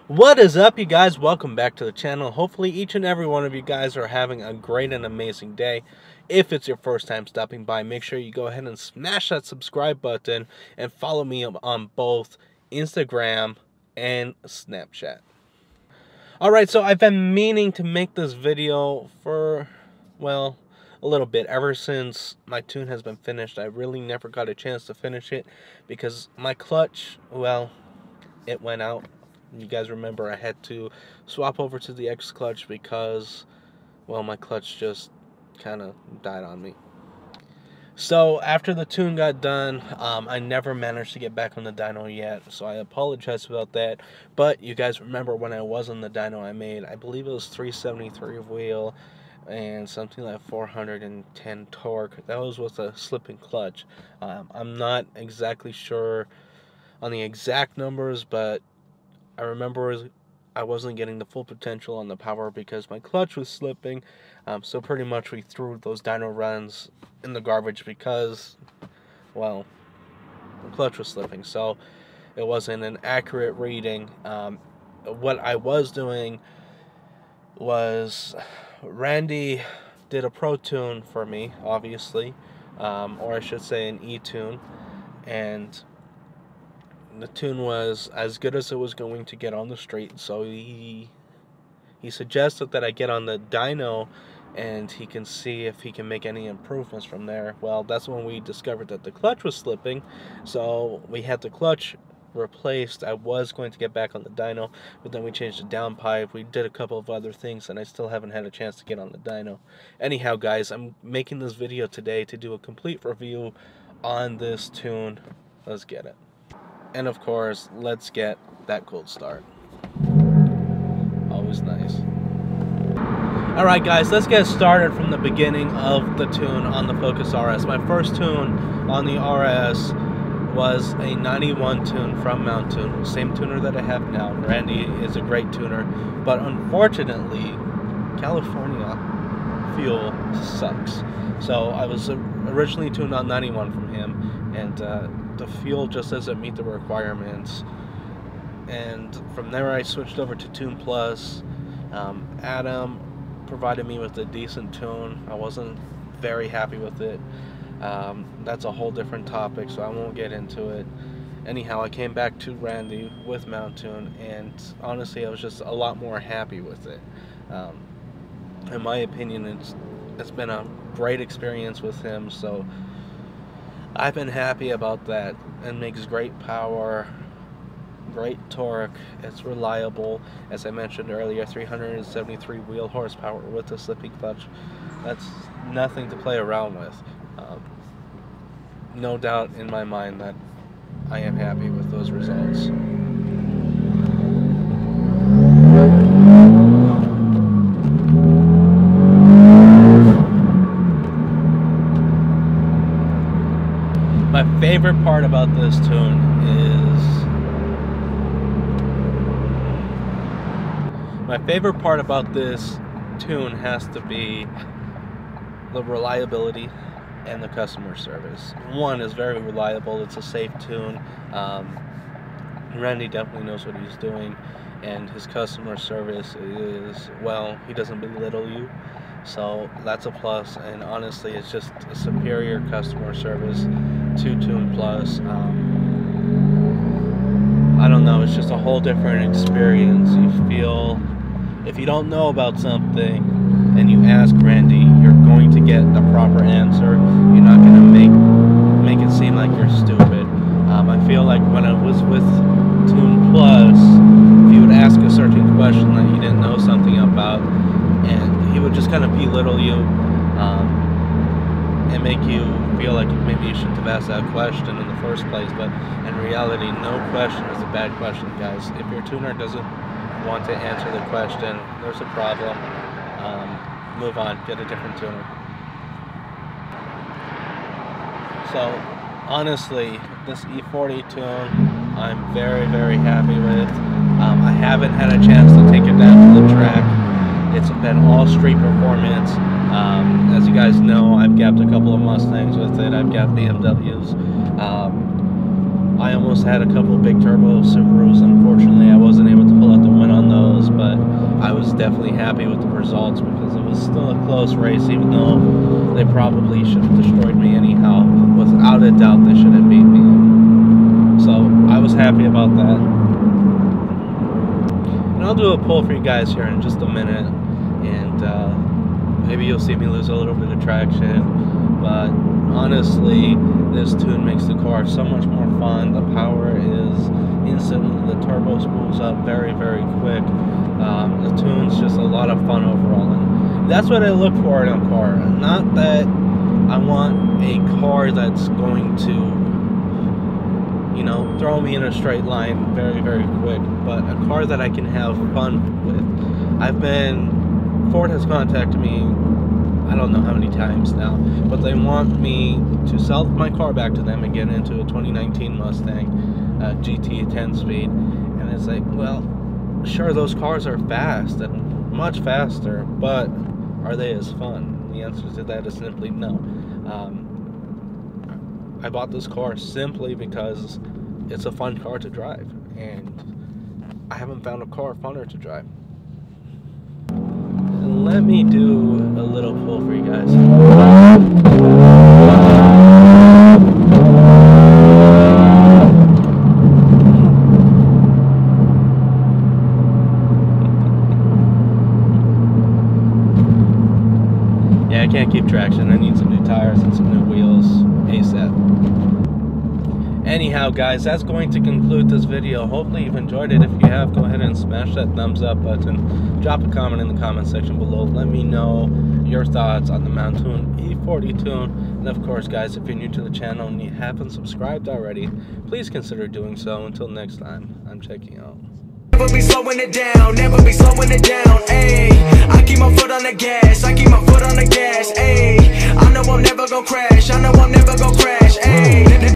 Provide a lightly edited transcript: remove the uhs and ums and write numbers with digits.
What is up, you guys? Welcome back to the channel. Hopefully each and every one of you guys are having a great and amazing day. If it's your first time stopping by, make sure you go ahead and smash that subscribe button and follow me on both Instagram and Snapchat. Alright, so I've been meaning to make this video for, well, a little bit. Ever since my tune has been finished, I really never got a chance to finish it because my clutch, well, it went out. You guys remember I had to swap over to the Xclutch because, well, my clutch just kind of died on me. So after the tune got done, I never managed to get back on the dyno yet, so I apologize about that. But you guys remember when I was on the dyno I made, I believe it was 373 wheel and something like 410 torque. That was with a slipping clutch. I'm not exactly sure on the exact numbers, but I remember I wasn't getting the full potential on the power because my clutch was slipping. So pretty much we threw those dyno runs in the garbage because, well, the clutch was slipping. So it wasn't an accurate reading. What I was doing was Randy did a pro tune for me, obviously, or I should say an e-tune, and the tune was as good as it was going to get on the street. So he suggested that I get on the dyno and he can see if he can make any improvements from there. Well, that's when we discovered that the clutch was slipping, so we had the clutch replaced. I was going to get back on the dyno, but then we changed the downpipe. We did a couple of other things, and I still haven't had a chance to get on the dyno. Anyhow, guys, I'm making this video today to do a complete review on this tune. Let's get it. And of course, let's get that cold start. Always nice. Alright guys, let's get started from the beginning of the tune on the Focus RS. My first tune on the RS was a 91 tune from Mountune, same tuner that I have now. Randy is a great tuner, but unfortunately, California fuel sucks. So I was originally tuned on 91 from him, and the fuel just doesn't meet the requirements. And from there I switched over to Tune Plus. Adam provided me with a decent tune. I wasn't very happy with it. That's a whole different topic, so I won't get into it. Anyhow, I came back to Randy with Mountune, and honestly I was just a lot more happy with it. In my opinion, it's been a great experience with him, so I've been happy about that. It makes great power, great torque, it's reliable. As I mentioned earlier, 373 wheel horsepower with a slipping clutch. That's nothing to play around with. No doubt in my mind that I am happy with those results. My favorite part about this tune has to be the reliability and the customer service. One is very reliable, it's a safe tune. Randy definitely knows what he's doing, and his customer service is, well, he doesn't belittle you, so that's a plus. And honestly, it's just a superior customer service to Tune Plus. I don't know, it's just a whole different experience. You feel, if you don't know about something and you ask Randy, you're going to get the proper answer. You're not going to make it seem like you're stupid. I feel like when I was with Tune Plus, if you would ask a certain question that you didn't know something about, and he would just kind of belittle you and make you feel like maybe you shouldn't have asked that question in the first place. But in reality, no question is a bad question, guys. If your tuner doesn't want to answer the question, there's a problem. Move on, get a different tuner. So honestly, this E40 tune I'm very, very happy with. I haven't had a chance to take it down to the track. It's been all street performance. As you guys know, I've gapped a couple of Mustangs with it. I've gapped BMWs. I almost had a couple big turbo Subarus. Unfortunately, I wasn't able to pull out the win on those, but I was definitely happy with the results because it was still a close race, even though they probably should have destroyed me anyhow. Without a doubt, they should have beat me. So I was happy about that. And I'll do a poll for you guys here in just a minute, and maybe you'll see me lose a little bit of traction, but honestly, this tune makes the car so much more fun. The power is instantly, the turbo spools up very, very quick. The tune's just a lot of fun overall, and that's what I look for in a car. Not that I want a car that's going to, you know, throw me in a straight line very, very quick, but a car that I can have fun with. Ford has contacted me, I don't know how many times now, but they want me to sell my car back to them and get into a 2019 Mustang GT 10-speed. And it's like, well, sure, those cars are fast and much faster, but are they as fun? The answer to that is simply no. I bought this car simply because it's a fun car to drive, and I haven't found a car funner to drive. Let me do a little pull for you guys. Yeah, I can't keep traction. I need some new tires and some new wheels ASAP. Anyhow, guys, that's going to conclude this video. Hopefully you've enjoyed it. If you have, go ahead and smash that thumbs up button. Drop a comment in the comment section below. Let me know your thoughts on the Mountune E40 tune. And of course, guys, if you're new to the channel and you haven't subscribed already, please consider doing so. Until next time, I'm checking out. Never be slowing it down, never be slowing it down.